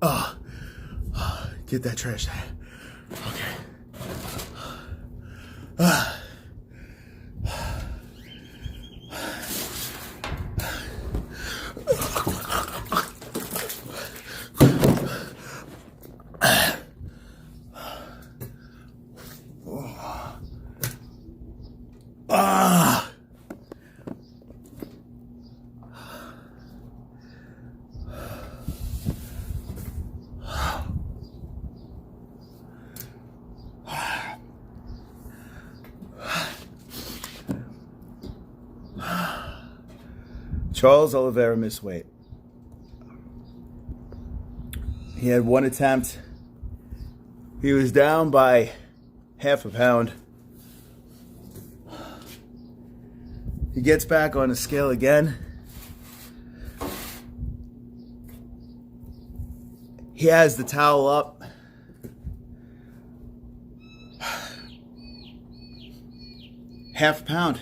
Get that trash. Okay. Charles Oliveira missed weight. He had one attempt. He was down by half a pound. He gets back on the scale again. He has the towel up. Half a pound.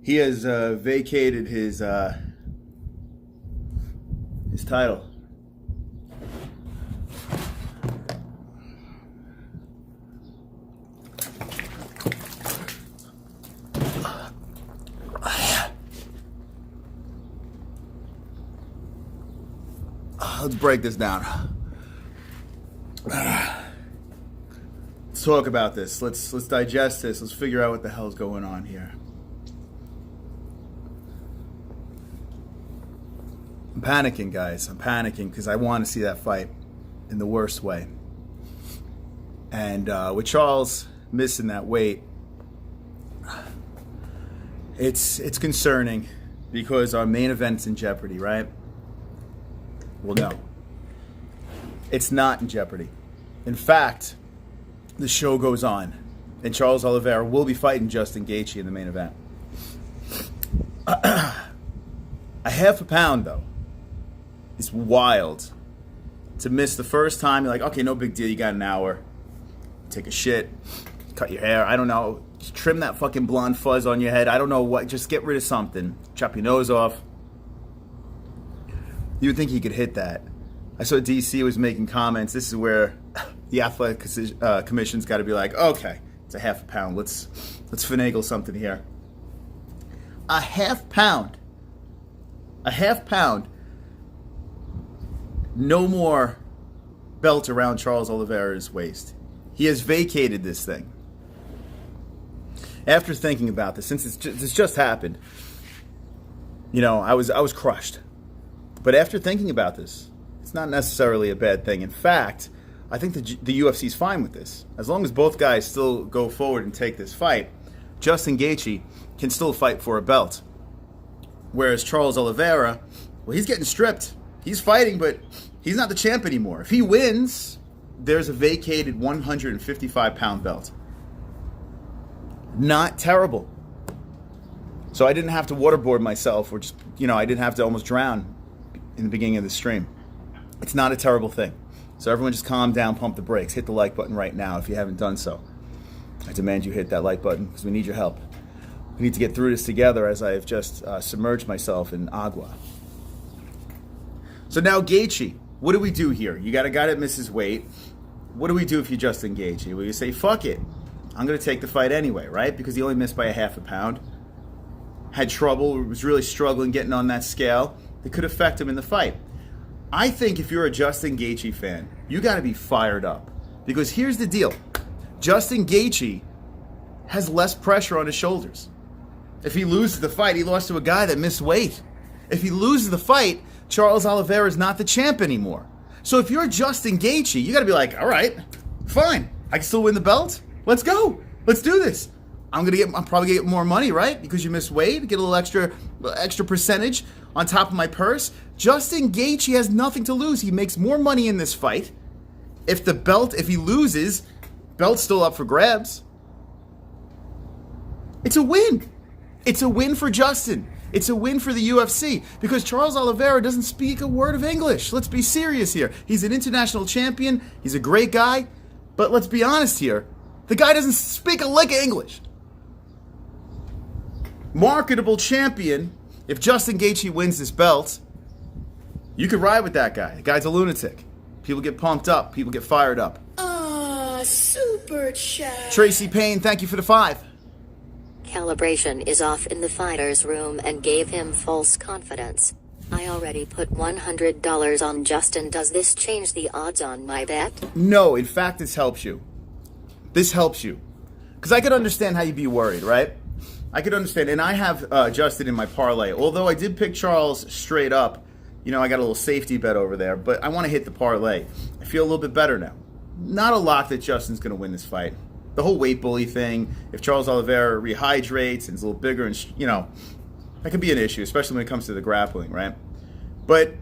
He has vacated his title. Let's break this down. Let's talk about this. Let's digest this. Let's figure out what the hell's going on here. I'm panicking, guys. I'm panicking because I want to see that fight in the worst way. And with Charles missing that weight, it's concerning because our main event's in jeopardy, right? Well, no. It's not in jeopardy. In fact, the show goes on, and Charles Oliveira will be fighting Justin Gaethje in the main event. A half a pound, though. It's wild. To miss the first time, you're like, okay, no big deal. You got an hour. Take a shit. Cut your hair. I don't know. Just trim that fucking blonde fuzz on your head. I don't know what. Just get rid of something. Chop your nose off. You would think he could hit that. I saw DC was making comments. This is where the athletic commission's got to be like, okay, it's a half a pound. Let's finagle something here. A half pound. A half pound. No more belt around Charles Oliveira's waist. He has vacated this thing. After thinking about this, since this just happened, you know, I was crushed. But after thinking about this, it's not necessarily a bad thing. In fact, I think the UFC's fine with this. As long as both guys still go forward and take this fight, Justin Gaethje can still fight for a belt. Whereas Charles Oliveira, well, he's getting stripped. He's fighting, but he's not the champ anymore. If he wins, there's a vacated 155-pound belt. Not terrible. So I didn't have to waterboard myself, or just, you know, I didn't have to almost drown in the beginning of the stream. It's not a terrible thing. So everyone just calm down, pump the brakes. Hit the like button right now if you haven't done so. I demand you hit that like button because we need your help. We need to get through this together as I have just submerged myself in agua. So now Gaethje, what do we do here? You got a guy that misses weight. What do we do if you Justin Gaethje? Well, you say, fuck it. I'm going to take the fight anyway, right? Because he only missed by a half a pound. Had trouble, was really struggling getting on that scale. It could affect him in the fight. I think if you're a Justin Gaethje fan, you got to be fired up. Because here's the deal. Justin Gaethje has less pressure on his shoulders. If he loses the fight, he lost to a guy that missed weight. If he loses the fight, Charles Oliveira is not the champ anymore. So if you're Justin Gaethje, you got to be like, all right, fine. I can still win the belt. Let's go. Let's do this. I'm probably gonna get more money, right? Because you missed weight, get a little extra percentage on top of my purse. Justin Gaethje has nothing to lose. He makes more money in this fight. If he loses, belt's still up for grabs. It's a win. It's a win for Justin. It's a win for the UFC because Charles Oliveira doesn't speak a word of English. Let's be serious here. He's an international champion. He's a great guy. But let's be honest here. The guy doesn't speak a lick of English. Marketable champion. If Justin Gaethje wins this belt, You could ride with that guy. The guy's a lunatic. People get pumped up. People get fired up. Super chat. Tracy Payne, thank you for the 5. Calibration is off in the fighter's room and gave him false confidence. I already put $100 on Justin. Does this change the odds on my bet? No, in fact, this helps you. This helps you. Because I could understand how you'd be worried, right? I could understand. And I have Justin in my parlay. Although I did pick Charles straight up. You know, I got a little safety bet over there. But I want to hit the parlay. I feel a little bit better now. Not a lock that Justin's going to win this fight. The whole weight bully thing, if Charles Oliveira rehydrates and is a little bigger, and you know, that could be an issue, especially when it comes to the grappling, right? But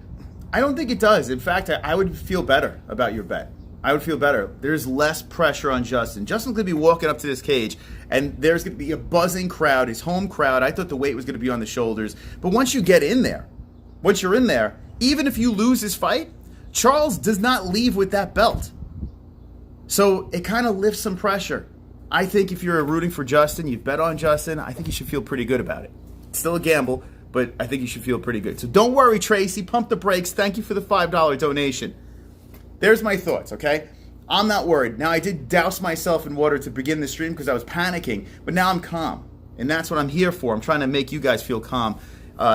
I don't think it does. In fact, I would feel better about your bet. I would feel better. There's less pressure on Justin. Justin's going to be walking up to this cage, and there's going to be a buzzing crowd, his home crowd. I thought the weight was going to be on the shoulders. But once you get in there, once you're in there, even if you lose this fight, Charles does not leave with that belt. So it kind of lifts some pressure. I think if you're rooting for Justin, you've bet on Justin, I think you should feel pretty good about it. It's still a gamble, but I think you should feel pretty good. So don't worry, Tracy. Pump the brakes. Thank you for the $5 donation. There's my thoughts, okay? I'm not worried. Now, I did douse myself in water to begin the stream because I was panicking, but now I'm calm. And that's what I'm here for. I'm trying to make you guys feel calm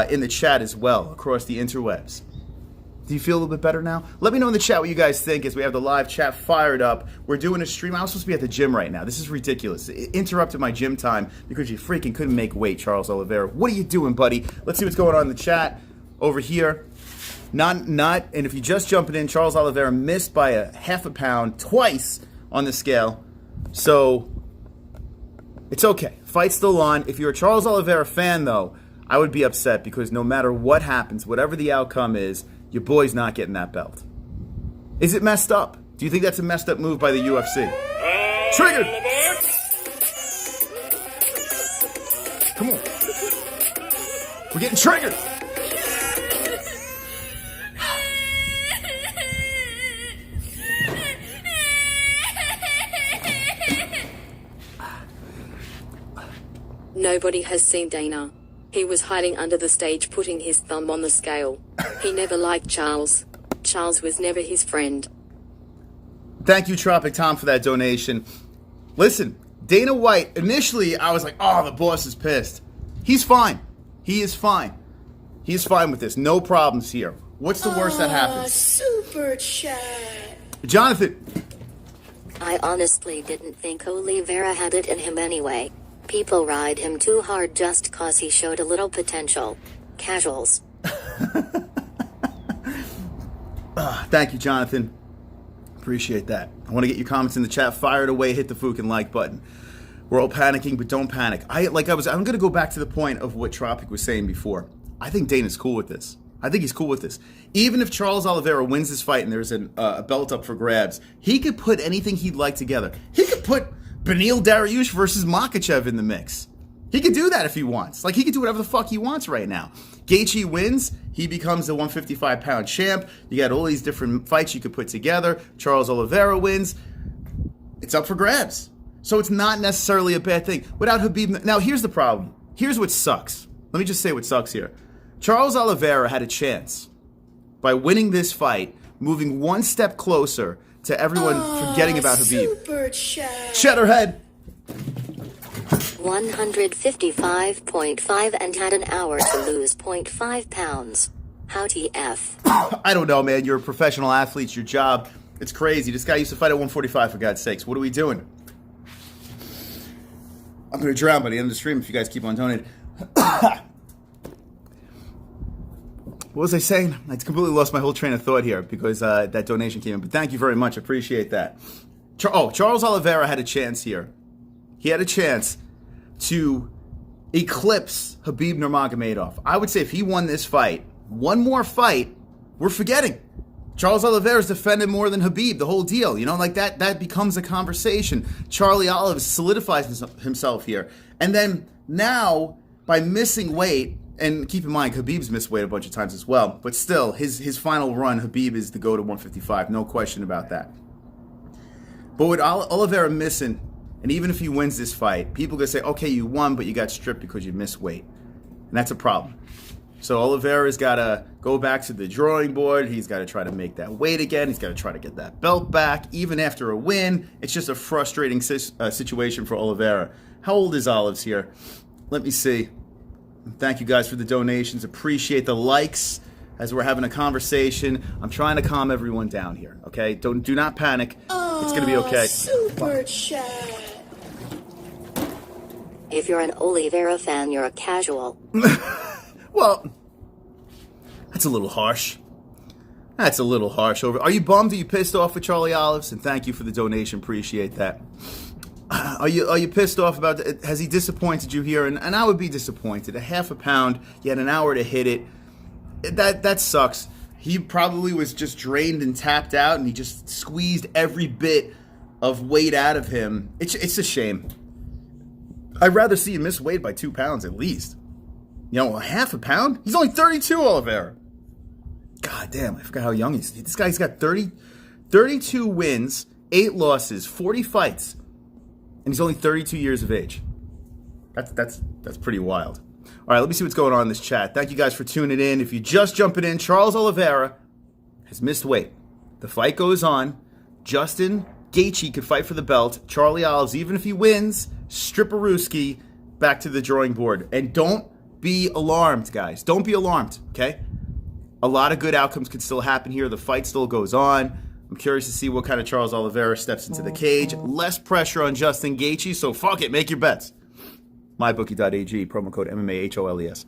in the chat as well, across the interwebs. Do you feel a little bit better now? Let me know in the chat what you guys think as we have the live chat fired up. We're doing a stream. I was supposed to be at the gym right now. This is ridiculous. It interrupted my gym time because you freaking couldn't make weight, Charles Oliveira. What are you doing, buddy? Let's see what's going on in the chat over here. And if you're just jumping in, Charles Oliveira missed by a half a pound twice on the scale. So it's okay. Fight's still on. If you're a Charles Oliveira fan, though, I would be upset because no matter what happens, whatever the outcome is, your boy's not getting that belt. Is it messed up? Do you think that's a messed up move by the UFC? Triggered! Come on. We're getting triggered! Nobody has seen Dana. He was hiding under the stage putting his thumb on the scale. He never liked Charles. Charles was never his friend. Thank you, Tropic Tom, for that donation. Listen, Dana White, initially I was like, oh, the boss is pissed. He's fine. He is fine. He is fine with this. No problems here. What's the worst that happens? Super chat. Jonathan. I honestly didn't think Oliveira had it in him anyway. People ride him too hard just cause he showed a little potential. Casuals. Thank you, Jonathan. Appreciate that. I want to get your comments in the chat fired away. Hit the fucking like button. We're all panicking, but don't panic. I'm going to go back to the point of what Tropic was saying before. I think Dana's cool with this. I think he's cool with this. Even if Charles Oliveira wins this fight and there's a belt up for grabs, he could put anything he'd like together. He could put Beneil Dariush versus Makhachev in the mix. He could do that if he wants. Like, he could do whatever the fuck he wants right now. Gaethje wins. He becomes the 155-pound champ. You got all these different fights you could put together. Charles Oliveira wins. It's up for grabs. So it's not necessarily a bad thing. Without Khabib... Now, here's the problem. Here's what sucks. Let me just say what sucks here. Charles Oliveira had a chance by winning this fight, moving one step closer to everyone forgetting about Khabib. Super chat. Shatterhead. 155.5 and had an hour to lose 0.5 pounds. How TF? I don't know, man. You're a professional athlete. It's your job. It's crazy. This guy used to fight at 145, for God's sakes. What are we doing? I'm going to drown by the end of the stream if you guys keep on donating. What was I saying? I completely lost my whole train of thought here because that donation came in. But thank you very much. I appreciate that. Charles Oliveira had a chance here. He had a chance to eclipse Khabib Nurmagomedov. I would say if he won this fight, one more fight, we're forgetting. Charles Oliveira's defended more than Khabib, the whole deal. You know, like that becomes a conversation. Charlie Olive solidifies himself here. And then now, by missing weight, and keep in mind, Khabib's missed weight a bunch of times as well, but still, his final run, Khabib is to go to 155, no question about that. But with Oliveira missing, and even if he wins this fight, people are going to say, okay, you won, but you got stripped because you missed weight. And that's a problem. So Oliveira's got to go back to the drawing board. He's got to try to make that weight again. He's got to try to get that belt back. Even after a win, it's just a frustrating situation for Oliveira. How old is Olives here? Let me see. Thank you guys for the donations. Appreciate the likes as we're having a conversation. I'm trying to calm everyone down here, okay? Do not panic. It's going to be okay. Super chat. If you're an Oliveira fan, you're a casual. Well, that's a little harsh. That's a little harsh. Are you bummed? Are you pissed off with Charlie Olives? And thank you for the donation. Appreciate that. Are you pissed off about it? Has he disappointed you here? And I would be disappointed. A half a pound, you had an hour to hit it. That sucks. He probably was just drained and tapped out, and he just squeezed every bit of weight out of him. It's a shame. I'd rather see him miss weight by 2 pounds at least. You know, a half a pound? He's only 32, Oliveira. God damn, I forgot how young he is. This guy's got 32 wins, 8 losses, 40 fights, and he's only 32 years of age. That's pretty wild. All right, let me see what's going on in this chat. Thank you guys for tuning in. If you're just jumping in, Charles Oliveira has missed weight. The fight goes on. Justin Gaethje could fight for the belt. Charlie Olives, even if he wins, strip-a-rooski, back to the drawing board. And don't be alarmed, guys. Don't be alarmed, okay? A lot of good outcomes could still happen here. The fight still goes on. I'm curious to see what kind of Charles Oliveira steps into the cage. Less pressure on Justin Gaethje, so fuck it. Make your bets. MyBookie.ag, promo code MMA-HOLES.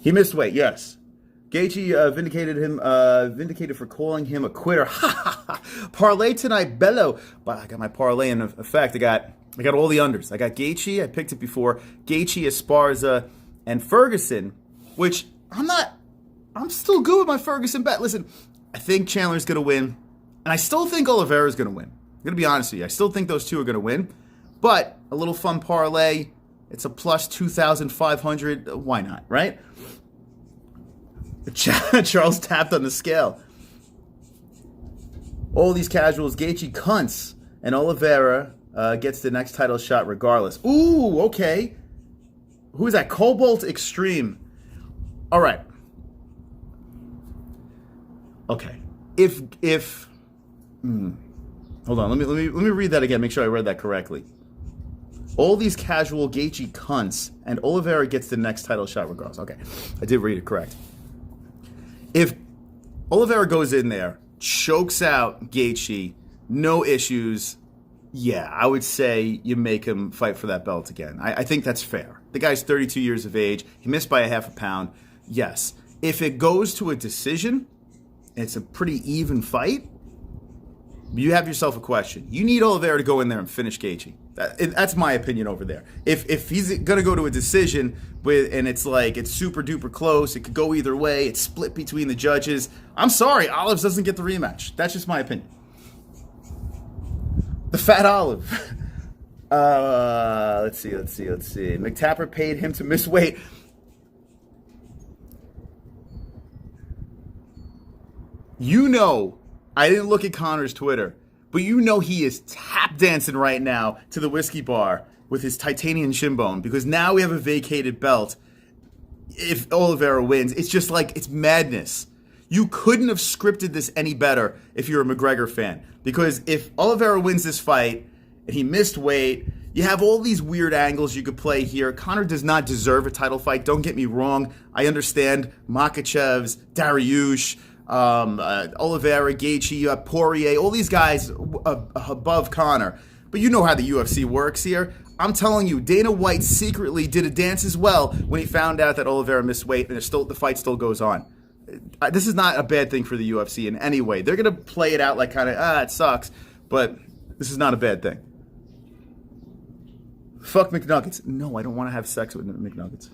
He missed weight, yes. Gaethje vindicated for calling him a quitter. Parlay tonight, bello. But I got my parlay in effect. I got all the unders. I got Gaethje. I picked it before. Gaethje, Esparza, and Ferguson, which I'm still good with my Ferguson bet. Listen, I think Chandler's going to win, and I still think Oliveira's going to win. I'm going to be honest with you. I still think those two are going to win, but a little fun parlay. It's a plus 2,500. Why not, right? Charles tapped on the scale. All these casuals, Gaethje cunts, and Oliveira gets the next title shot regardless. Ooh, okay. Who is that? Cobalt Extreme. All right. Okay. Hold on. Let me read that again. Make sure I read that correctly. All these casual Gaethje cunts, and Oliveira gets the next title shot regardless. Okay, I did read it correct. If Oliveira goes in there, chokes out Gaethje, no issues, yeah, I would say you make him fight for that belt again. I think that's fair. The guy's 32 years of age. He missed by a half a pound. Yes. If it goes to a decision, it's a pretty even fight, you have yourself a question. You need Oliveira to go in there and finish Gaethje. That's my opinion over there. If he's going to go to a decision and it's like it's super duper close, it could go either way, it's split between the judges, I'm sorry, Olives doesn't get the rematch. That's just my opinion. The Fat Olive. Let's see. McTapper paid him to miss weight. You know, I didn't look at Conor's Twitter, but you know he is tap dancing right now to the whiskey bar with his titanium shin bone because now we have a vacated belt. If Oliveira wins, it's just like, it's madness. You couldn't have scripted this any better if you're a McGregor fan, because if Oliveira wins this fight and he missed weight, you have all these weird angles you could play here. Conor does not deserve a title fight. Don't get me wrong. I understand Makhachev's, Dariush, Oliveira, Gaethje, Poirier, all these guys above Conor. But you know how the UFC works here. I'm telling you, Dana White secretly did a dance as well when he found out that Oliveira missed weight, and the fight still goes on. This is not a bad thing for the UFC in any way. They're going to play it out like kind of, it sucks, but this is not a bad thing. Fuck McNuggets. No, I don't want to have sex with McNuggets.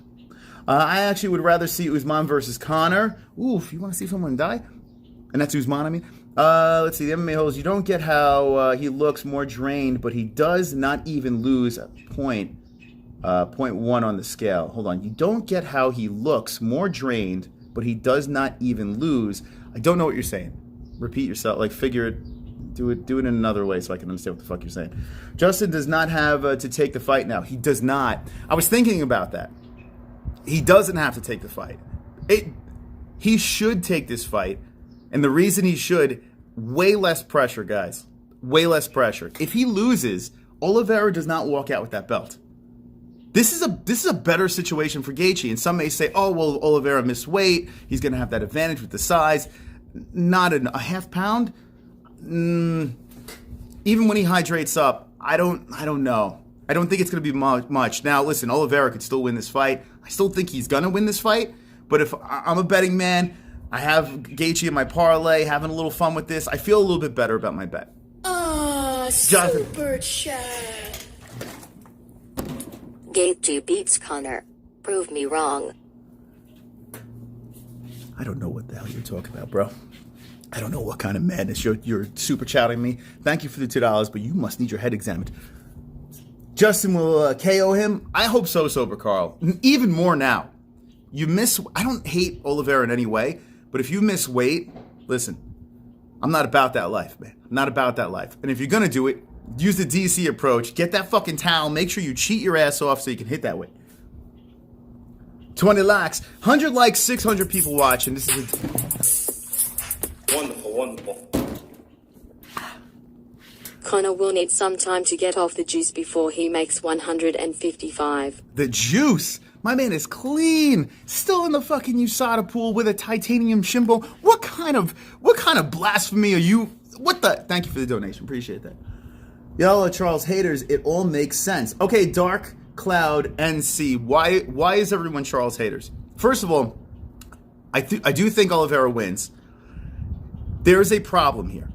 I actually would rather see Usman versus Conor. Ooh, if you want to see someone die. And that's Usman, I mean. Let's see, the MMA-Holes. You don't get how he looks more drained, but he does not even lose a point 0.1 on the scale. Hold on. You don't get how he looks more drained, but he does not even lose. I don't know what you're saying. Repeat yourself. Like, figure it. Do it in another way so I can understand what the fuck you're saying. Justin does not have to take the fight now. He does not. I was thinking about that. He doesn't have to take the fight. He should take this fight. And the reason he should, way less pressure, guys. Way less pressure. If he loses, Oliveira does not walk out with that belt. This is a better situation for Gaethje. And some may say, oh, well, Oliveira missed weight. He's going to have that advantage with the size. Not a half pound. Even when he hydrates up, I don't know. I don't think it's going to be much. Now, listen, Oliveira could still win this fight. I still think he's going to win this fight. But if I'm a betting man, I have Gaethje in my parlay, having a little fun with this, I feel a little bit better about my bet. Super chat. Gaethje beats Conor. Prove me wrong. I don't know what the hell you're talking about, bro. I don't know what kind of madness you're super chatting me. Thank you for the $2, but you must need your head examined. Justin will KO him. I hope so, Sober Carl. Even more now. I don't hate Oliveira in any way, but if you miss weight, listen, I'm not about that life, man. I'm not about that life. And if you're going to do it, use the DC approach. Get that fucking towel. Make sure you cheat your ass off so you can hit that weight. 20 likes. 100 likes, 600 people watching. This is Wonderful, wonderful. Conor will need some time to get off the juice before he makes 155. The juice. My man is clean. Still in the fucking USADA pool with a titanium shinbone. What kind of blasphemy are you? What the? Thank you for the donation. Appreciate that. Y'all Charles haters. It all makes sense. Okay, Dark Cloud NC. Why is everyone Charles haters? First of all, I do think Oliveira wins. There is a problem here.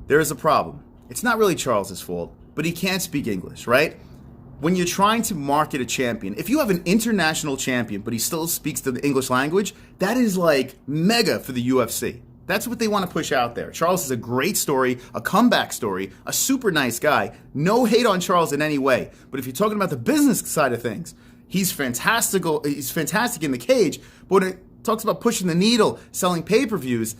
There is a problem. It's not really Charles's fault, but he can't speak English, right? When you're trying to market a champion, if you have an international champion, but he still speaks the English language, that is like mega for the UFC. That's what they want to push out there. Charles is a great story, a comeback story, a super nice guy. No hate on Charles in any way. But if you're talking about the business side of things, he's fantastic. He's fantastic in the cage. But when it talks about pushing the needle, selling pay-per-views,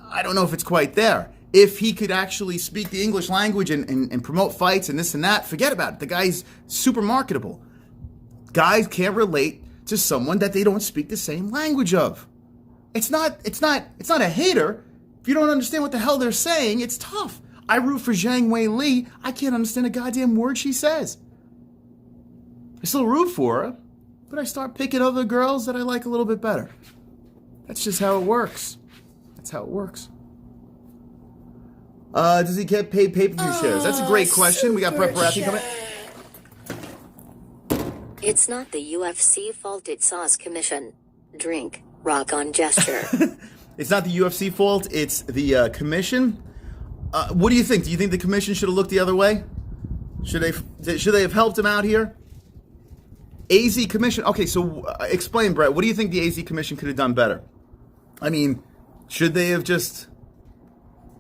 I don't know if it's quite there. If he could actually speak the English language and promote fights and this and that, forget about it. The guy's super marketable. Guys can't relate to someone that they don't speak the same language of. It's not a hater. If you don't understand what the hell they're saying, it's tough. I root for Zhang Wei Li. I can't understand a goddamn word she says. I still root for her, but I start picking other girls that I like a little bit better. That's just how it works. That's how it works. Does he get paid pay-per-view shares? That's a great question. We got Brett Baratheon coming. It's not the UFC fault, it's Sauce Commission. Drink. Rock on gesture. It's not the UFC fault, it's the commission. What do you think? Do you think the commission should have looked the other way? Should they have helped him out here? AZ commission. Okay, so explain, Brett. What do you think the AZ commission could have done better? I mean, should they have just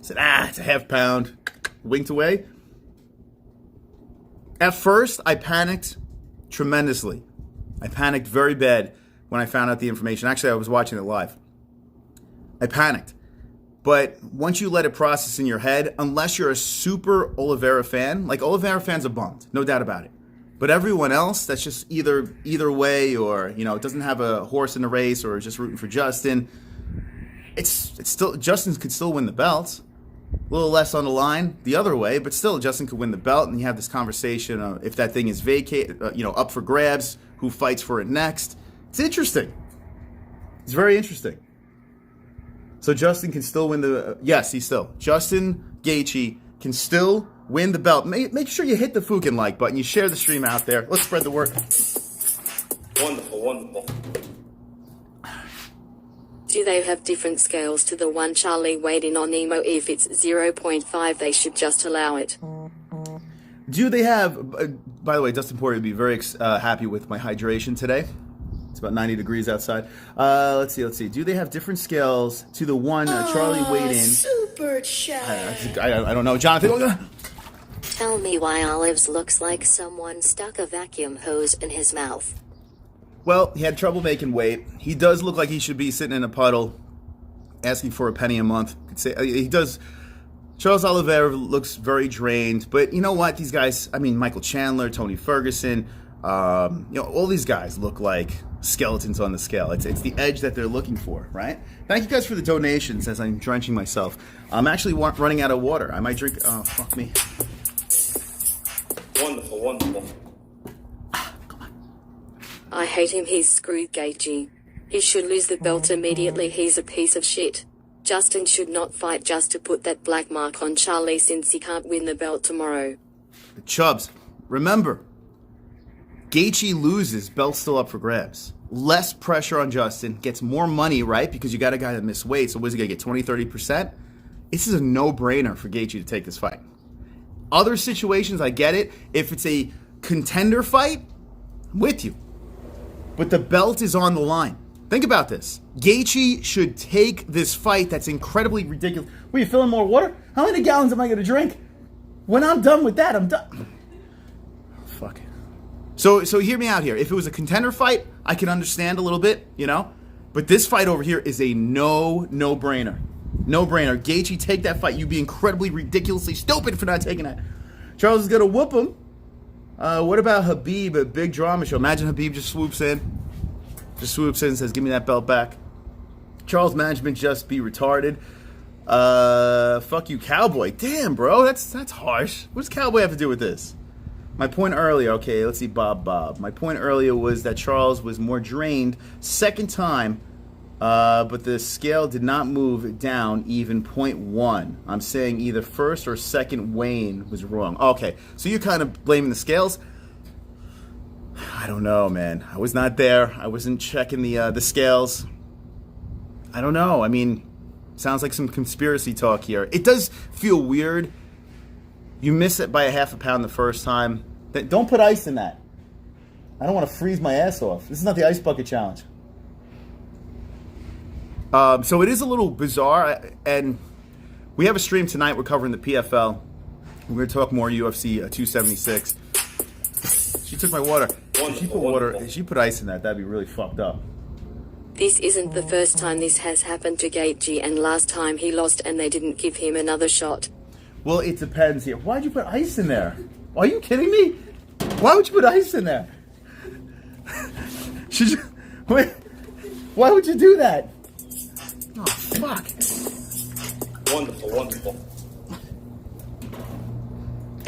said, it's a half pound, winked away? At first, I panicked tremendously. I panicked very bad when I found out the information. Actually, I was watching it live. I panicked. But once you let it process in your head, unless you're a super Oliveira fan, like Oliveira fans are bummed, no doubt about it. But everyone else that's just either way, or doesn't have a horse in the race, or is just rooting for Justin, it's still, Justin could still win the belt. A little less on the line the other way, but still Justin could win the belt, and you have this conversation of if that thing is up for grabs, who fights for it next. It's interesting. It's very interesting. So Justin can still win the... Justin Gaethje can still win the belt. Make sure you hit the fucking like button. You share the stream out there. Let's spread the word. Wonderful, wonderful. Do they have different scales to the one Charlie weighed in on Nemo? If it's 0.5, they should just allow it. Do they have... by the way, Dustin Poirier would be very happy with my hydration today. It's about 90 degrees outside. Let's see. Do they have different scales to the one Charlie weighed in? Super chat. I don't know. Jonathan? Tell me why Olives looks like someone stuck a vacuum hose in his mouth. Well, he had trouble making weight. He does look like he should be sitting in a puddle asking for a penny a month. He does. Charles Oliveira looks very drained. But you know what? These guys, Michael Chandler, Tony Ferguson, all these guys look like skeletons on the scale. It's the edge that they're looking for, right? Thank you guys for the donations as I'm drenching myself. I'm actually running out of water. I might drink... Oh, fuck me. Wonderful, wonderful. I hate him. He's screwed Gaethje. He should lose the belt immediately. He's a piece of shit. Justin should not fight just to put that black mark on Charlie since he can't win the belt tomorrow. Chubbs, remember, Gaethje loses, belt's still up for grabs. Less pressure on Justin, gets more money, right? Because you got a guy that missed weight, so what is he going to get, 20, 30%? This is a no-brainer for Gaethje to take this fight. Other situations, I get it. If it's a contender fight, I'm with you. But the belt is on the line. Think about this. Gaethje should take this fight that's incredibly ridiculous. Were you filling more water? How many gallons am I going to drink? When I'm done with that, I'm done. Fuck. So hear me out here. If it was a contender fight, I can understand a little bit, you know? But this fight over here is a no-brainer. No-brainer. Gaethje, take that fight. You'd be incredibly, ridiculously stupid for not taking that. Charles is going to whoop him. What about Khabib, a big drama show? Imagine Khabib just swoops in. Just swoops in and says, give me that belt back. Charles management just be retarded. Fuck you, Cowboy. Damn, bro. That's harsh. What does Cowboy have to do with this? My point earlier, okay, let's see, Bob. My point earlier was that Charles was more drained second time, but the scale did not move down even 0.1. I'm saying either first or second Wayne was wrong. Okay, so you're kind of blaming the scales? I don't know, man. I was not there. I wasn't checking the scales. I don't know. I mean, sounds like some conspiracy talk here. It does feel weird. You miss it by a half a pound the first time. Don't put ice in that. I don't want to freeze my ass off. This is not the ice bucket challenge. So it is a little bizarre, and we have a stream tonight. We're covering the PFL. We're going to talk more UFC 276. She took my water. If she put water, if she put ice in that, that'd be really fucked up. This isn't the first time this has happened to Gaethje, and last time he lost and they didn't give him another shot. Well, it depends here. Why'd you put ice in there? Are you kidding me? Why would you put ice in there? Wait, why would you do that? Oh, fuck. Wonderful, wonderful.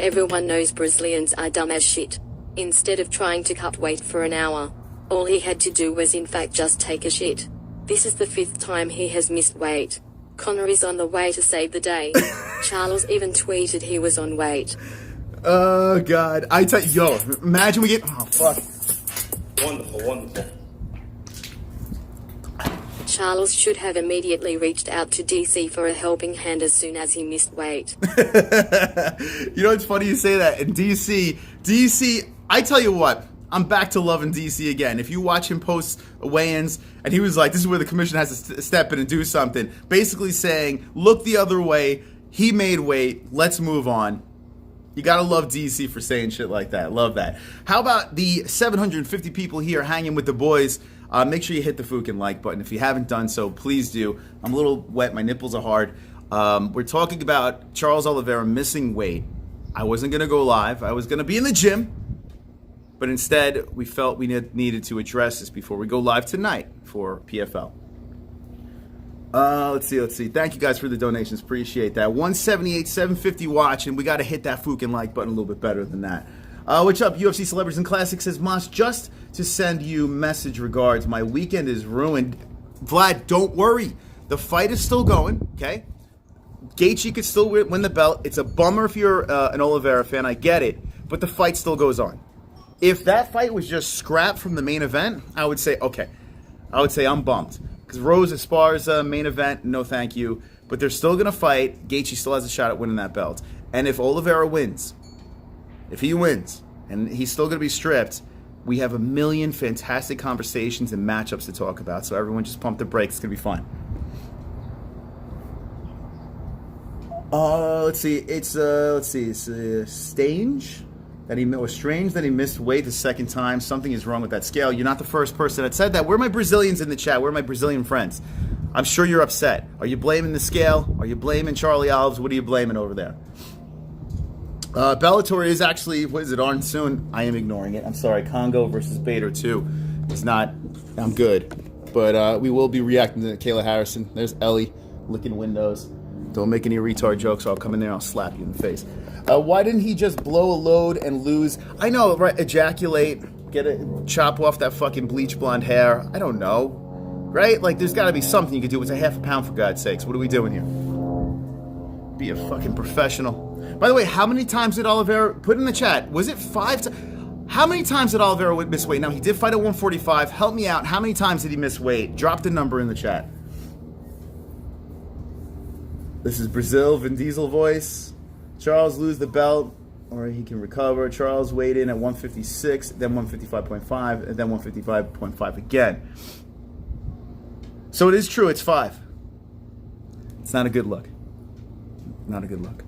Everyone knows Brazilians are dumb as shit. Instead of trying to cut weight for an hour, all he had to do was in fact just take a shit. This is the 5th time he has missed weight. Conor is on the way to save the day. Charles even tweeted he was on weight. Oh, God. I tell you, yo, imagine we get... Oh, fuck. Wonderful, wonderful. Charles should have immediately reached out to DC for a helping hand as soon as he missed weight. You know, it's funny you say that. In DC, I tell you what, I'm back to loving DC again. If you watch him post weigh-ins, and he was like, this is where the commission has to step in and do something, basically saying, look the other way, he made weight, let's move on. You gotta love DC for saying shit like that. Love that. How about the 750 people here hanging with the boys? Make sure you hit the fucking like button. If you haven't done so, please do. I'm a little wet. My nipples are hard. We're talking about Charles Oliveira missing weight. I wasn't going to go live. I was going to be in the gym. But instead, we felt we needed to address this before we go live tonight for PFL. Let's see. Thank you guys for the donations. Appreciate that. 178, 750 watching. We got to hit that fucking like button a little bit better than that. What's up, UFC Celebrities and Classics? Says Moss, just to send you message regards. My weekend is ruined. Vlad, don't worry. The fight is still going, okay? Gaethje could still win the belt. It's a bummer if you're an Oliveira fan. I get it. But the fight still goes on. If that fight was just scrapped from the main event, I would say, okay. I would say I'm bummed. Because Rose Espar's main event, no thank you. But they're still going to fight. Gaethje still has a shot at winning that belt. And if Oliveira wins, if he wins, and he's still going to be stripped, we have a million fantastic conversations and matchups to talk about. So everyone just pump the brakes. It's going to be fun. Let's see. It's strange that he missed weight the second time. Something is wrong with that scale. You're not the first person that said that. Where are my Brazilians in the chat? Where are my Brazilian friends? I'm sure you're upset. Are you blaming the scale? Are you blaming Charlie Olives? What are you blaming over there? Bellator is actually, what is it, on soon? I am ignoring it. I'm sorry. Congo versus Bader 2. It's not. I'm good. But we will be reacting to Kayla Harrison. There's Ellie licking windows. Don't make any retard jokes or I'll come in there and I'll slap you in the face. Why didn't he just blow a load and lose? I know, right? Ejaculate, chop off that fucking bleach blonde hair. I don't know, right? Like, there's got to be something you could do. It's a half a pound, for God's sakes. What are we doing here? Be a fucking professional. By the way, how many times did Oliveira put in the chat? Was it 5 times? How many times did Oliveira miss weight? Now, he did fight at 145. Help me out. How many times did he miss weight? Drop the number in the chat. This is Brazil, Vin Diesel voice. Charles lose the belt, or he can recover. Charles weighed in at 156, then 155.5, and then 155.5 again. So it is true, it's 5. It's not a good look. Not a good look.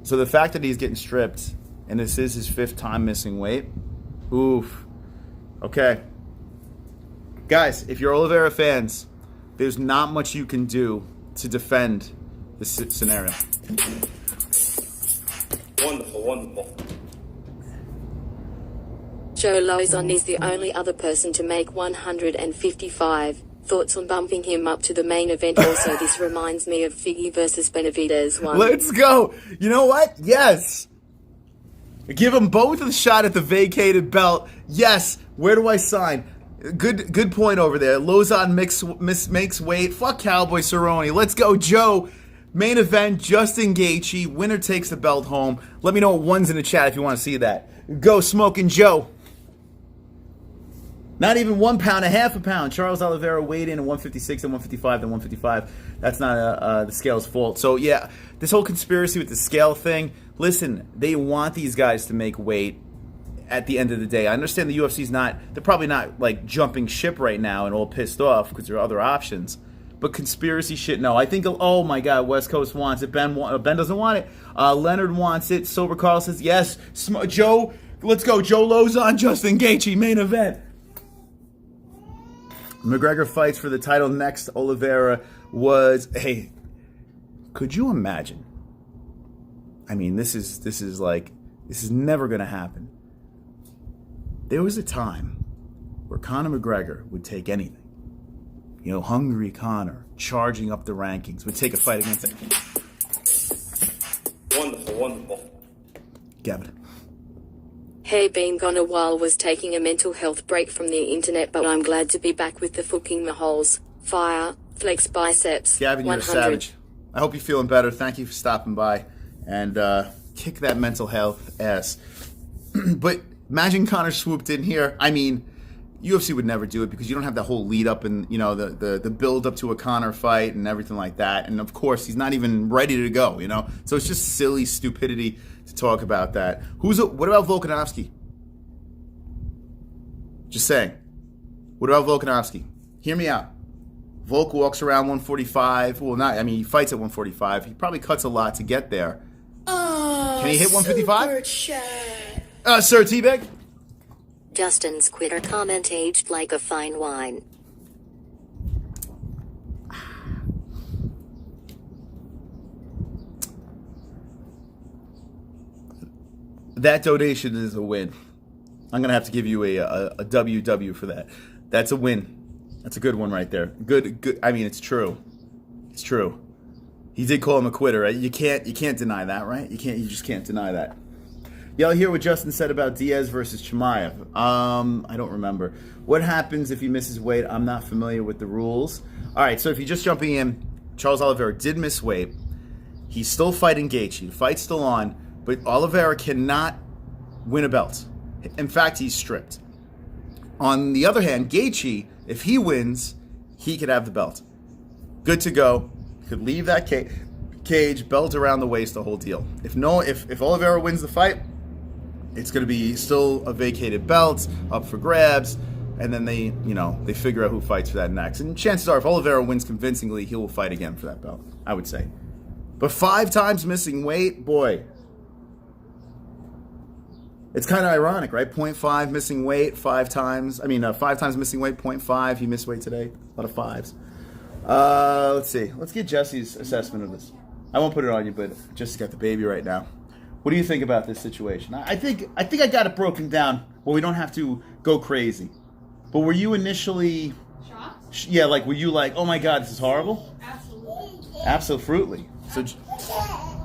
So the fact that he's getting stripped, and this is his 5th time missing weight, oof. Okay. Guys, if you're Oliveira fans, there's not much you can do to defend this scenario. Wonderful, wonderful. Joe Lozon is the only other person to make 155. Thoughts on bumping him up to the main event? Also, this reminds me of Figgy versus Benavidez 1. Let's go. You know what? Yes. Give them both a shot at the vacated belt. Yes. Where do I sign? Good point over there. Lozon makes weight. Fuck Cowboy Cerrone. Let's go, Joe. Main event, Justin Gaethje. Winner takes the belt home. Let me know what one's in the chat if you want to see that. Go, Smoking Joe. Not even 1 pound, a half a pound. Charles Oliveira weighed in at 156, then 155, then 155. That's not the scale's fault. So, yeah, this whole conspiracy with the scale thing, listen, they want these guys to make weight at the end of the day. I understand the UFC's they're probably not, like, jumping ship right now and all pissed off because there are other options. But conspiracy shit, no. I think, oh, my God, West Coast wants it. Ben doesn't want it. Leonard wants it. Sober Carl says, yes. Joe, let's go. Joe Lozon, Justin Gaethje, main event. McGregor fights for the title next. Oliveira was, hey, could you imagine? I mean, this is never going to happen. There was a time where Conor McGregor would take anything. You know, hungry Conor, charging up the rankings, would take a fight against it. Wonderful, wonderful. Gavin. Hey, been gone a while, was taking a mental health break from the internet, but I'm glad to be back with the fucking holes. Fire, flex biceps. Gavin, you're a savage. I hope you're feeling better. Thank you for stopping by and kick that mental health ass. But imagine Conor swooped in here. I mean, UFC would never do it because you don't have that whole lead up and, you know, the build up to a Conor fight and everything like that. And of course, he's not even ready to go, you know? So it's just silly stupidity to talk about that. What about Volkanovski? Just saying. What about Volkanovski? Hear me out. Volk walks around 145. Well, not, I mean, he fights at 145. He probably cuts a lot to get there. Can he hit 155? Sir Teabag? Justin's Twitter comment aged like a fine wine. That donation is a win. I'm going to have to give you a WW for that. That's a win. That's a good one right there. Good. I mean, it's true. It's true. He did call him a quitter, right? You can't deny that, right? You just can't deny that. Y'all hear what Justin said about Diaz versus Chimaev? I don't remember. What happens if he misses weight? I'm not familiar with the rules. All right, so if you're just jumping in, Charles Oliveira did miss weight. He's still fighting Gaethje. The fight's still on, but Oliveira cannot win a belt. In fact, he's stripped. On the other hand, Gaethje, if he wins, he could have the belt. Good to go. Could leave that cage, belt around the waist, the whole deal. If Oliveira wins the fight, it's going to be still a vacated belt up for grabs, and then they figure out who fights for that next. And chances are, if Oliveira wins convincingly, he will fight again for that belt, I would say. But 5 times missing weight, boy, it's kind of ironic, right? 0.5 missing weight, 5 times. 5 times missing weight, 0.5. He missed weight today. A lot of 5s. Let's see. Let's get Jesse's assessment of this. I won't put it on you, but Jesse's got the baby right now. What do you think about this situation? I think I got it broken down. Well, we don't have to go crazy. But were you initially shocked? Yeah, like were you like, oh my God, this is horrible? Absolutely. Absolutely. So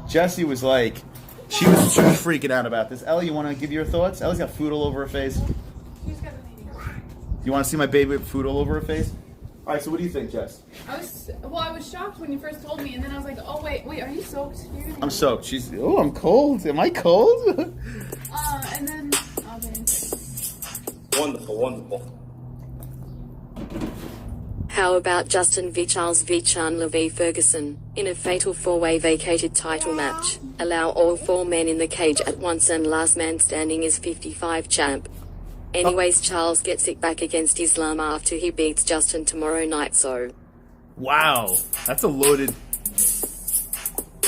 Jessie was like, she was freaking out about this. Ellie, you want to give your thoughts? Ellie's got food all over her face. You want to see my baby with food all over her face? All right, so what do you think, Jess? I was shocked when you first told me, and then I was like, oh wait, are you soaked? I'm soaked. I'm cold. Am I cold? And then, okay. Wonderful, wonderful. How about Justin v. Charles v. Chandler v. Ferguson, in a fatal four-way vacated title match? Allow all 4 men in the cage at once and last man standing is 55 champ. Anyways, Charles gets it back against Islam after he beats Justin tomorrow night, so... Wow, that's a loaded...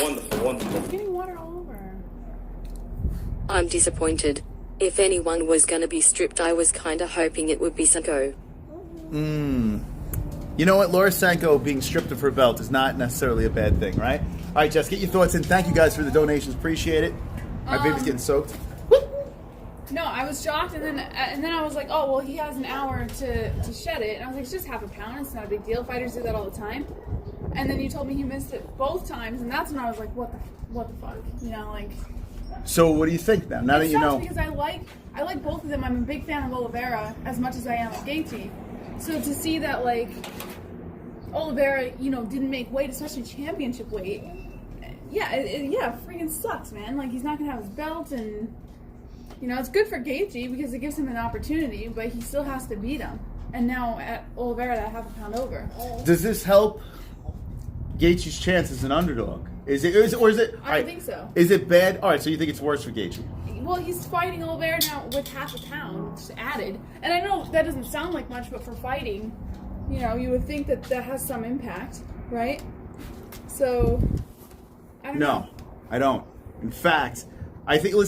Wonderful, wonderful. It's getting water all over. I'm disappointed. If anyone was gonna be stripped, I was kinda hoping it would be Sanko. You know what? Laura Sanko being stripped of her belt is not necessarily a bad thing, right? All right, Jess, get your thoughts in. Thank you guys for the donations. Appreciate it. My baby's getting soaked. No, I was shocked, and then I was like, oh, well, he has an hour to shed it. And I was like, it's just half a pound. It's not a big deal. Fighters do that all the time. And then you told me he missed it both times, and that's when I was like, what the fuck? You know, like... So what do you think now? Now that you know... because I like both of them. I'm a big fan of Oliveira as much as I am of Gaethje. So to see that, like, Oliveira, you know, didn't make weight, especially championship weight, yeah, freaking sucks, man. Like, he's not going to have his belt, and, you know, it's good for Gaethje because it gives him an opportunity, but he still has to beat him. And now at Oliveira, that half a pound over. Does this help Gaethje's chance as an underdog? Is it? I don't think so. Is it bad? All right, so you think it's worse for Gaethje? Well, he's fighting Oliveira now with half a pound added. And I know that doesn't sound like much, but for fighting, you know, you would think that has some impact, right? So, I don't know. No, I don't. In fact, I still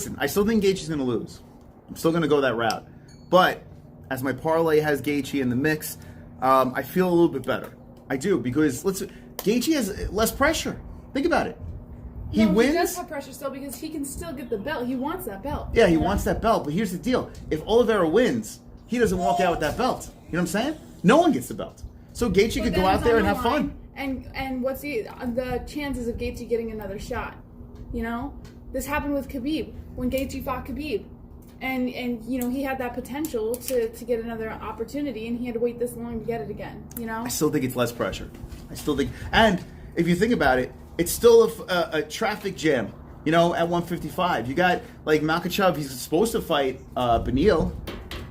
think Gaethje's going to lose. I'm still going to go that route. But, as my parlay has Gaethje in the mix, I feel a little bit better. I do, because Gaethje has less pressure. Think about it. He wins. He does have pressure still because he can still get the belt. He wants that belt. Yeah, he wants that belt. But here's the deal. If Oliveira wins, he doesn't walk out with that belt. You know what I'm saying? No one gets the belt. So Gaethje could go out there and have fun. And what's the chances of Gaethje getting another shot? You know? This happened with Khabib when Gaethje fought Khabib. And you know, he had that potential to get another opportunity, and he had to wait this long to get it again, you know? I still think it's less pressure. And if you think about it, it's still a traffic jam, you know, at 155. You got, like, Makhachev, he's supposed to fight Beneil.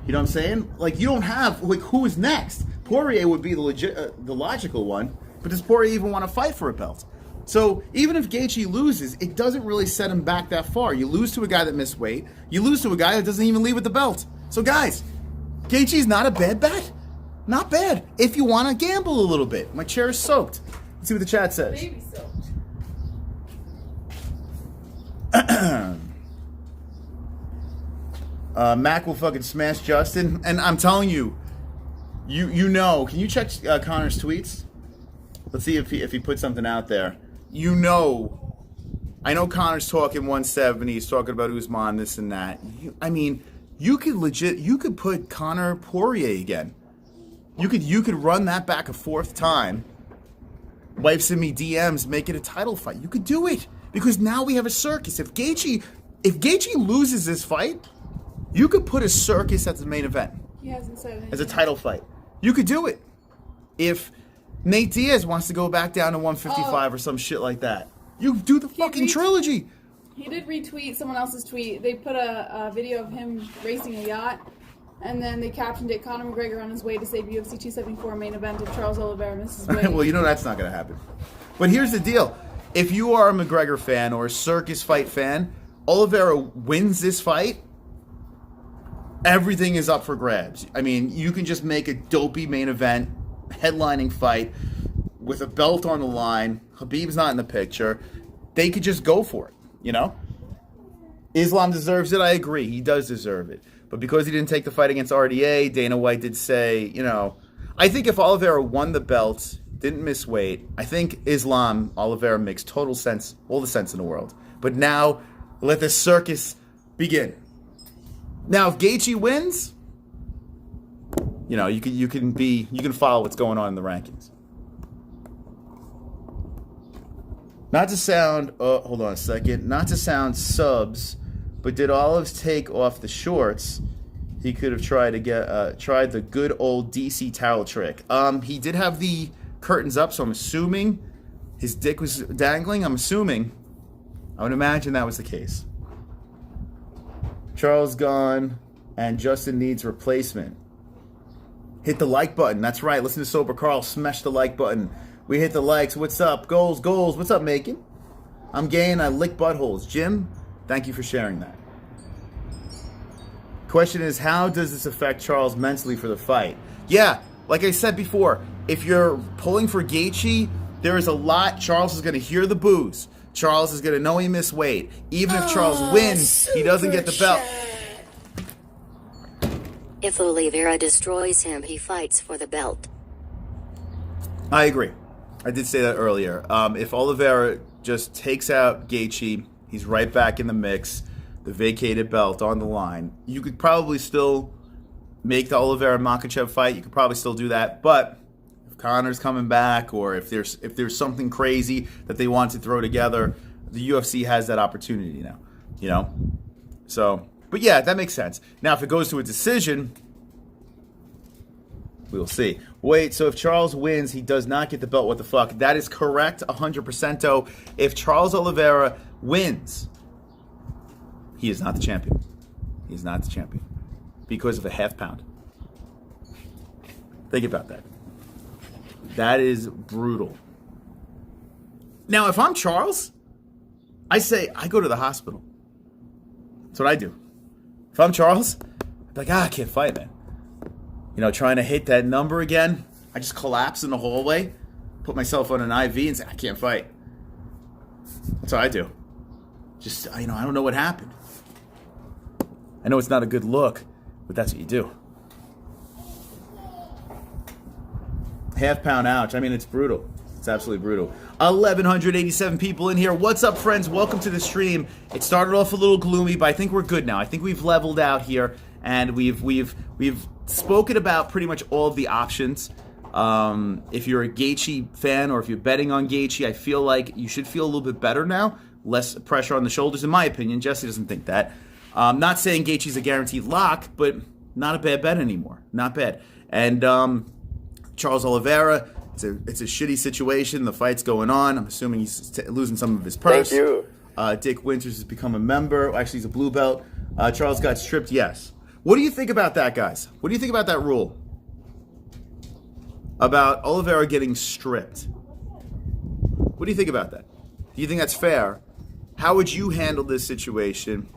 You know what I'm saying? Like, you don't have, like, who is next? Poirier would be the logical one, but does Poirier even want to fight for a belt? So, even if Gaethje loses, it doesn't really set him back that far. You lose to a guy that missed weight. You lose to a guy that doesn't even leave with the belt. So, guys, Gaethje's not a bad bet. Not bad. If you want to gamble a little bit. My chair is soaked. Let's see what the chat says. Baby soaked. Mac will fucking smash Justin, and I'm telling you, you know. Can you check Conor's tweets? Let's see if he put something out there. You know, I know Conor's talking 170. He's talking about Usman, this and that. You could put Conor Poirier again. You could run that back a fourth time. Wife send me DMs, make it a title fight. You could do it. Because now we have a circus. If Gaethje loses this fight, you could put a circus at the main event. He hasn't said anything. As a title fight. You could do it. If Nate Diaz wants to go back down to 155 or some shit like that, you do the fucking trilogy. He did retweet someone else's tweet. They put a video of him racing a yacht, and then they captioned it, Conor McGregor on his way to save UFC 274 main event if Charles Oliveira misses weight. Well, you know that's not going to happen. But here's the deal. If you are a McGregor fan or a circus fight fan, Oliveira wins this fight, everything is up for grabs. I mean, you can just make a dopey main event, headlining fight, with a belt on the line. Khabib's not in the picture. They could just go for it, you know? Islam deserves it, I agree. He does deserve it. But because he didn't take the fight against RDA, Dana White did say, you know, I think if Oliveira won the belt, didn't miss weight, I think Oliveira makes total sense, all the sense in the world. But now Let the circus begin. Now, if Gaethje wins, you know, you can follow what's going on in the rankings. Not to sound, hold on a second. Not to sound subs, but did Olives take off the shorts? He could have tried the good old DC towel trick. He did have the curtains up, so I'm assuming his dick was dangling. I'm assuming. I would imagine that was the case. Charles gone, and Justin needs replacement. Hit the like button. That's right. Listen to Sober Carl. Smash the like button. We hit the likes. What's up? Goals. What's up, Macon? I'm gay and I lick buttholes. Jim, thank you for sharing that. Question is, how does this affect Charles mentally for the fight? Yeah, like I said before, if you're pulling for Gaethje, there is a lot. Charles is going to hear the boos. Charles is going to know he missed weight. Even if Charles wins, he doesn't get the belt. If Oliveira destroys him, he fights for the belt. I agree. I did say that earlier. If Oliveira just takes out Gaethje, he's right back in the mix. The vacated belt on the line. You could probably still make the Oliveira-Makhachev fight. You could probably still do that. But if Conor's coming back, or if there's something crazy that they want to throw together, the UFC has that opportunity now. You know? So, but yeah, that makes sense. Now, if it goes to a decision, we'll see. Wait, so if Charles wins, he does not get the belt. What the fuck? That is correct, 100%. If Charles Oliveira wins, he is not the champion. He is not the champion because of a half pound. Think about that. That is brutal. Now, if I'm Charles, I go to the hospital. That's what I do. If I'm Charles, I'm like, I can't fight, man. You know, trying to hit that number again. I just collapse in the hallway, put myself on an IV and say, I can't fight. That's what I do. Just, you know, I don't know what happened. I know it's not a good look, but that's what you do. Half pound ouch. I mean, it's brutal. It's absolutely brutal. 1,187 people in here. What's up, friends? Welcome to the stream. It started off a little gloomy, but I think we're good now. I think we've leveled out here, and we've spoken about pretty much all of the options. If you're a Gaethje fan or if you're betting on Gaethje, I feel like you should feel a little bit better now. Less pressure on the shoulders, in my opinion. Jesse doesn't think that. Not saying Gaethje's a guaranteed lock, but not a bad bet anymore. Not bad. And Charles Oliveira, it's a shitty situation. The fight's going on. I'm assuming he's losing some of his purse. Thank you. Dick Winters has become a member. Actually, he's a blue belt. Charles got stripped, yes. What do you think about that, guys? What do you think about that rule? About Oliveira getting stripped? What do you think about that? Do you think that's fair? How would you handle this situation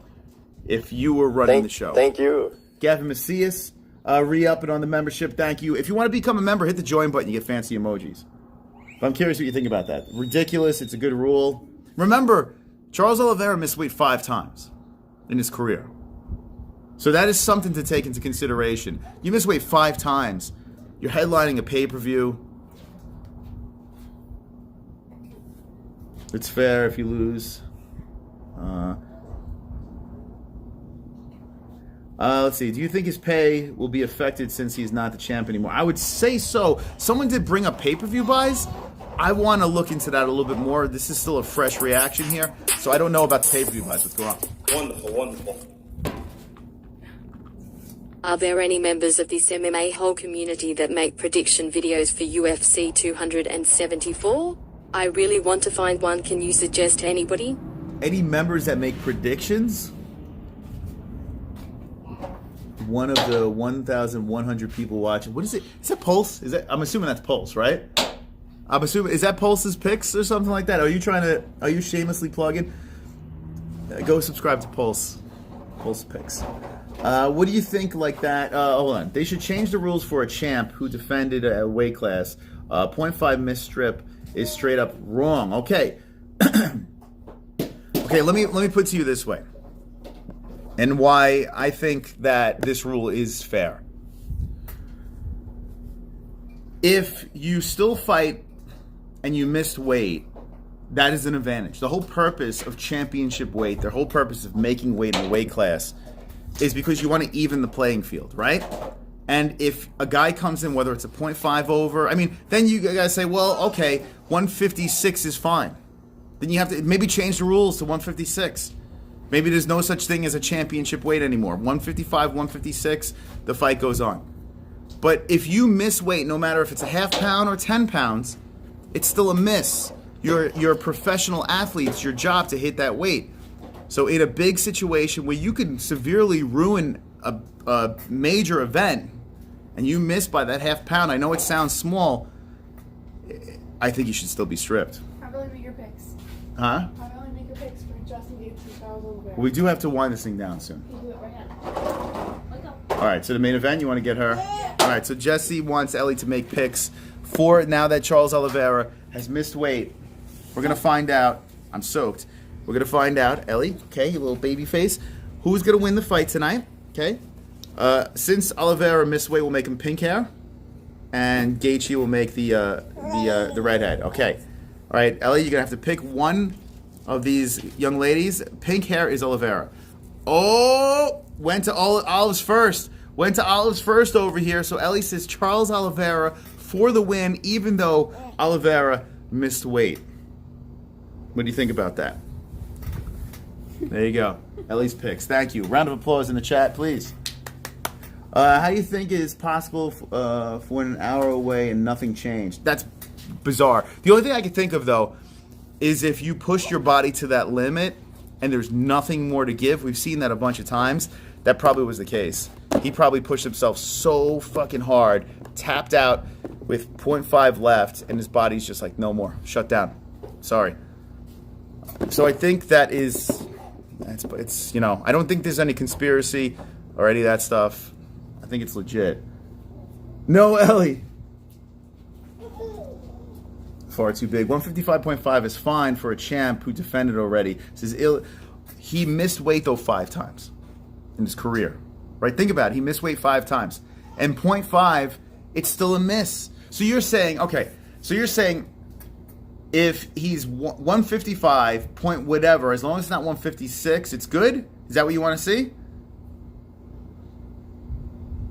if you were running the show? Thank you. Gavin Macias, re-upping on the membership. Thank you. If you want to become a member, hit the join button. You get fancy emojis. But I'm curious what you think about that. Ridiculous. It's a good rule. Remember, Charles Oliveira missed weight 5 times in his career. So that is something to take into consideration. You miss weight 5 times. You're headlining a pay-per-view. It's fair if you lose. Let's see. Do you think his pay will be affected since he's not the champ anymore? I would say so. Someone did bring up pay-per-view buys. I want to look into that a little bit more. This is still a fresh reaction here, so I don't know about the pay-per-view buys. What's going on? Wonderful, wonderful. Are there any members of this MMA whole community that make prediction videos for UFC 274? I really want to find one. Can you suggest anybody? Any members that make predictions? One of the 1,100 people watching. What is it? Is that Pulse? I'm assuming that's Pulse, right? I'm assuming, is that Pulse's picks or something like that? Are you shamelessly plugging? Go subscribe to Pulse picks. What do you think like that? Hold on. They should change the rules for a champ who defended a weight class. 0.5 miss strip is straight up wrong. Okay. Okay, let me put to you this way. And why I think that this rule is fair. If you still fight and you missed weight, that is an advantage. The whole purpose of championship weight, the whole purpose of making weight in a weight class is because you want to even the playing field, right? And if a guy comes in, whether it's a 0.5 over, I mean, then you gotta say, well, okay, 156 is fine. Then you have to maybe change the rules to 156. Maybe there's no such thing as a championship weight anymore. 155, 156, the fight goes on. But if you miss weight, no matter if it's a half pound or 10 pounds, it's still a miss. You're a professional athlete. It's your job to hit that weight. So in a big situation where you could severely ruin a major event and you miss by that half pound, I know it sounds small, I think you should still be stripped. I'll really make your picks. Huh? I'll really make your picks for Justin Gaethje and Charles Oliveira. We do have to wind this thing down soon. You do it right now. Let's go. All right, so the main event, you want to get her? All right, so Jesse wants Ellie to make picks for now that Charles Oliveira has missed weight. We're going to find out. I'm soaked. We're going to find out, Ellie, okay, your little baby face, who's going to win the fight tonight, okay? Since Oliveira missed weight, we'll make him pink hair, and Gaethje will make the redhead, okay? All right, Ellie, you're going to have to pick one of these young ladies. Pink hair is Oliveira. Oh, went to Olive's first. Went to Olive's first over here, so Ellie says Charles Oliveira for the win, even though Oliveira missed weight. What do you think about that? There you go. Ellie's picks. Thank you. Round of applause in the chat, please. How do you think it is possible for an hour away and nothing changed? That's bizarre. The only thing I can think of, though, is if you push your body to that limit and there's nothing more to give. We've seen that a bunch of times. That probably was the case. He probably pushed himself so fucking hard, tapped out with 0.5 left, and his body's just like, no more. Shut down. Sorry. So I think that is, it's you know, I don't think there's any conspiracy or any of that stuff. I think it's legit. No, Ellie. Far too big. 155.5 is fine for a champ who defended already. He missed weight though 5 times in his career. Right? Think about it. He missed weight 5 times. And 0.5, it's still a miss. So you're saying, okay, so you're saying if he's 155 point whatever, as long as it's not 156, it's good? Is that what you want to see?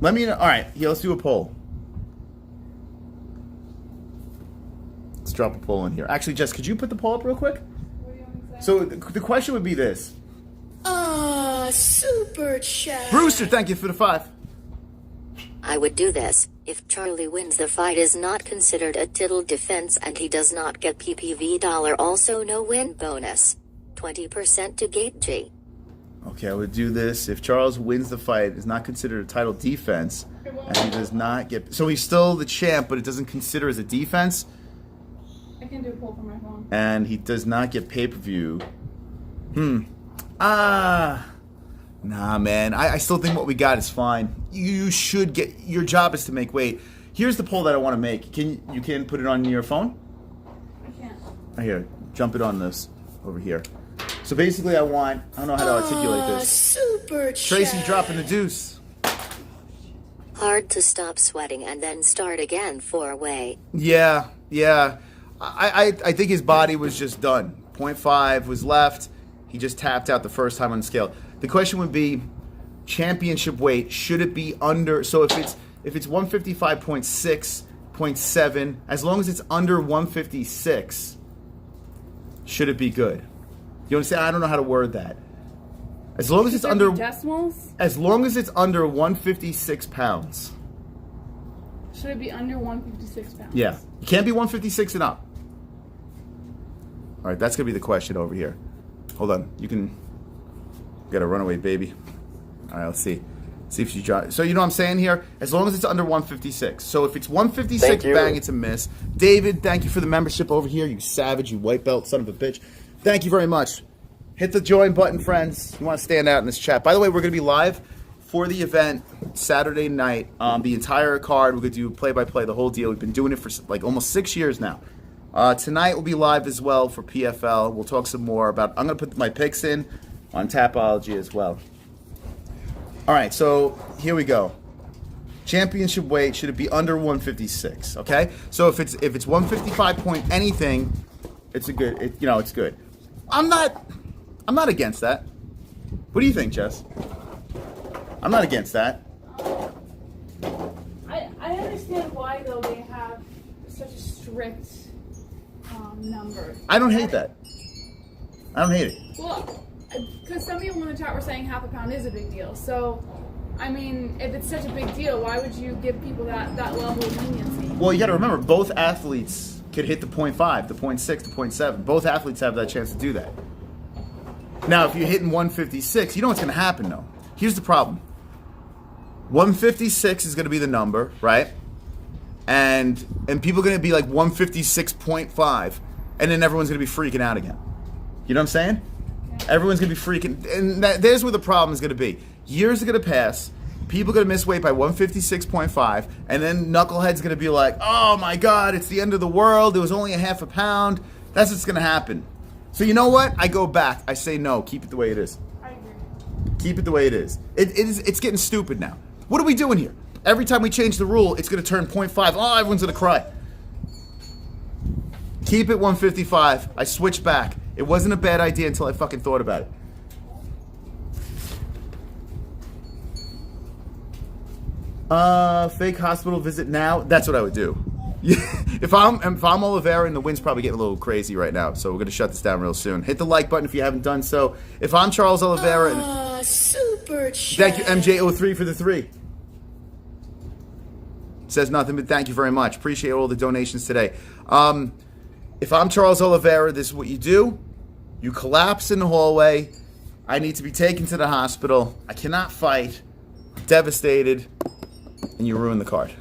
Let me know. All right, here, let's do a poll. Let's drop a poll in here. Actually, Jess, could you put the poll up real quick? What do you want me to say? So the question would be this. Super chat. Brewster, thank you for the 5. I would do this. If Charlie wins, the fight is not considered a tittle defense and he does not get PPV $. Also no win bonus. 20% to Gaethje. Okay, I would do this. If Charles wins the fight, it's not considered a title defense, and he does not get... So he's still the champ, but it doesn't consider as a defense. I can do a poll from my phone. And he does not get pay-per-view. Nah, man. I still think what we got is fine. You should get... Your job is to make weight. Here's the poll that I want to make. You can put it on your phone? I can't. Here, jump it on this over here. So basically I don't know how to articulate this. Super chat. Tracy dropping the deuce. Hard to stop sweating and then start again 4-way. Yeah. I think his body was just done. 0.5 was left. He just tapped out the first time on the scale. The question would be, championship weight, should it be under? So if it's 155.6, 0.7, as long as it's under 156, should it be good? You understand? I don't know how to word that. As long as it's under decimals. As long as it's under 156 pounds. Should it be under 156 pounds? Yeah, you can't be 156 and up. All right, that's gonna be the question over here. Hold on, you got a runaway baby. All right, let's see if she drops. So you know what I'm saying here? As long as it's under 156. So if it's 156, bang, it's a miss. David, thank you for the membership over here. You savage, you white belt son of a bitch. Thank you very much. Hit the join button, friends. You want to stand out in this chat. By the way, we're going to be live for the event Saturday night. The entire card, we're going to do play-by-play, the whole deal. We've been doing it for like almost 6 years now. Tonight we'll be live as well for PFL. We'll talk some more about... I'm going to put my picks in on Tapology as well. All right, so here we go. Championship weight, should it be under 156? Okay? So if it's 155 point anything... It's a good. It's good. I'm not against that. What do you think, Jess? I'm not against that. I understand why though they have such a strict number. I don't hate that. I don't hate it. Well, because some people in the chat were saying half a pound is a big deal. So, I mean, if it's such a big deal, why would you give people that level of leniency? Well, you got to remember, both athletes could hit the 0.5, the 0.6, the 0.7. Both athletes have that chance to do that. Now, if you're hitting 156, you know what's going to happen, though. Here's the problem. 156 is going to be the number, right? And people are going to be like 156.5, and then everyone's going to be freaking out again. You know what I'm saying? Everyone's going to be freaking... And there's where the problem is going to be. Years are going to pass. People are going to miss weight by 156.5. And then Knucklehead's going to be like, oh my God, it's the end of the world. It was only a half a pound. That's what's going to happen. So you know what? I go back. I say no. Keep it the way it is. I agree. Keep it the way it is. It's getting stupid now. What are we doing here? Every time we change the rule, it's going to turn 0.5. Oh, everyone's going to cry. Keep it 155. I switch back. It wasn't a bad idea until I fucking thought about it. Fake hospital visit now. That's what I would do. If I'm Oliveira, and the wind's probably getting a little crazy right now, so we're gonna shut this down real soon. Hit the like button if you haven't done so. If I'm Charles Oliveira, Super chat. thank you MJ03 for the 3. Says nothing but thank you very much. Appreciate all the donations today. If I'm Charles Oliveira, this is what you do. You collapse in the hallway. I need to be taken to the hospital. I cannot fight. Devastated. And you ruin the card.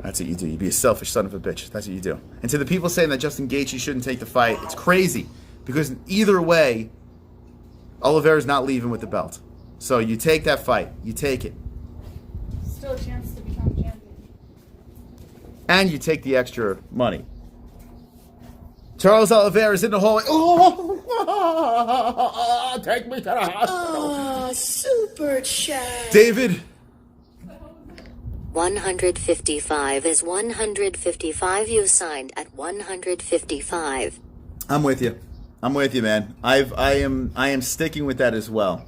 That's what you do. You be a selfish son of a bitch. That's what you do. And to the people saying that Justin Gaethje shouldn't take the fight, it's crazy. Because either way, Oliveira's not leaving with the belt. So you take that fight. You take it. Still a chance to become champion. And you take the extra money. Charles Oliveira's in the hallway. Oh, take me to the hospital. Super chat. David. 155 is 155. You signed at 155. I'm with you. I'm with you, man. I am sticking with that as well.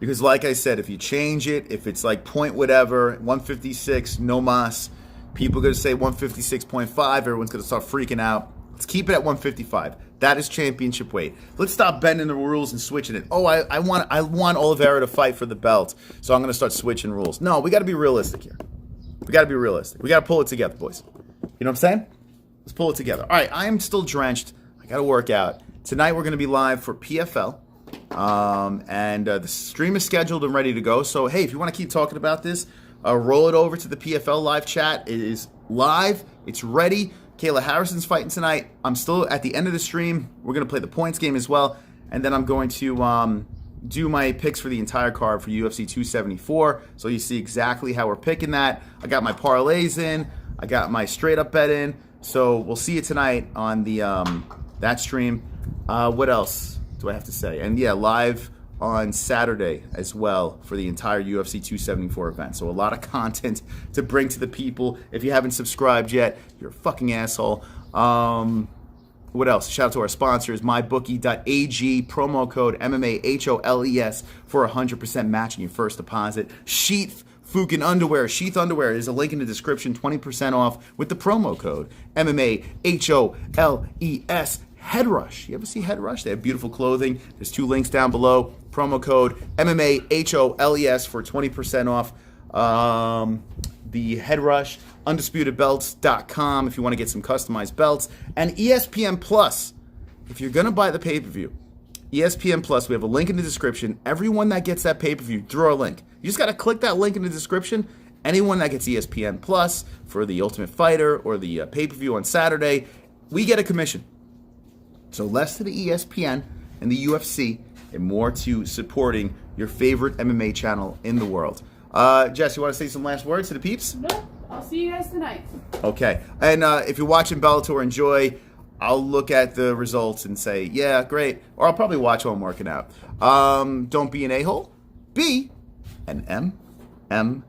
Because like I said, if you change it, if it's like point whatever, 156, no mas, people are going to say 156.5, everyone's going to start freaking out. Let's keep it at 155. That is championship weight. Let's stop bending the rules and switching it. Oh, I want Oliveira to fight for the belt, so I'm going to start switching rules. No, we got to be realistic here. We got to be realistic. We got to pull it together, boys. You know what I'm saying? Let's pull it together. All right, I am still drenched. I got to work out. Tonight we're going to be live for PFL, and the stream is scheduled and ready to go. So, hey, if you want to keep talking about this, roll it over to the PFL live chat. It is live. It's ready. Kayla Harrison's fighting tonight. I'm still at the end of the stream. We're going to play the points game as well. And then I'm going to do my picks for the entire card for UFC 274. So you see exactly how we're picking that. I got my parlays in. I got my straight up bet in. So we'll see you tonight on the that stream. What else do I have to say? And yeah, live on Saturday as well for the entire UFC 274 event. So a lot of content to bring to the people. If you haven't subscribed yet, you're a fucking asshole. What else? Shout out to our sponsors, mybookie.ag, promo code MMA-HOLES for 100% matching your first deposit. Sheath Fukin Underwear. Sheath Underwear is a link in the description, 20% off with the promo code MMA-HOLES. Head Rush. You ever see Head Rush? They have beautiful clothing. There's 2 links down below. Promo code MMA-HOLES for 20% off. The Head Rush, UndisputedBelts.com if you want to get some customized belts. And ESPN Plus. If you're going to buy the pay-per-view, ESPN Plus, we have a link in the description. Everyone that gets that pay-per-view, through our link. You just got to click that link in the description. Anyone that gets ESPN Plus for the Ultimate Fighter or the pay-per-view on Saturday, we get a commission. So less to the ESPN and the UFC and more to supporting your favorite MMA channel in the world. Jess, you want to say some last words to the peeps? No, I'll see you guys tonight. Okay. And if you're watching Bellator, enjoy. I'll look at the results and say, yeah, great. Or I'll probably watch while I'm working out. Don't be an a-hole. Be an MMA-hole.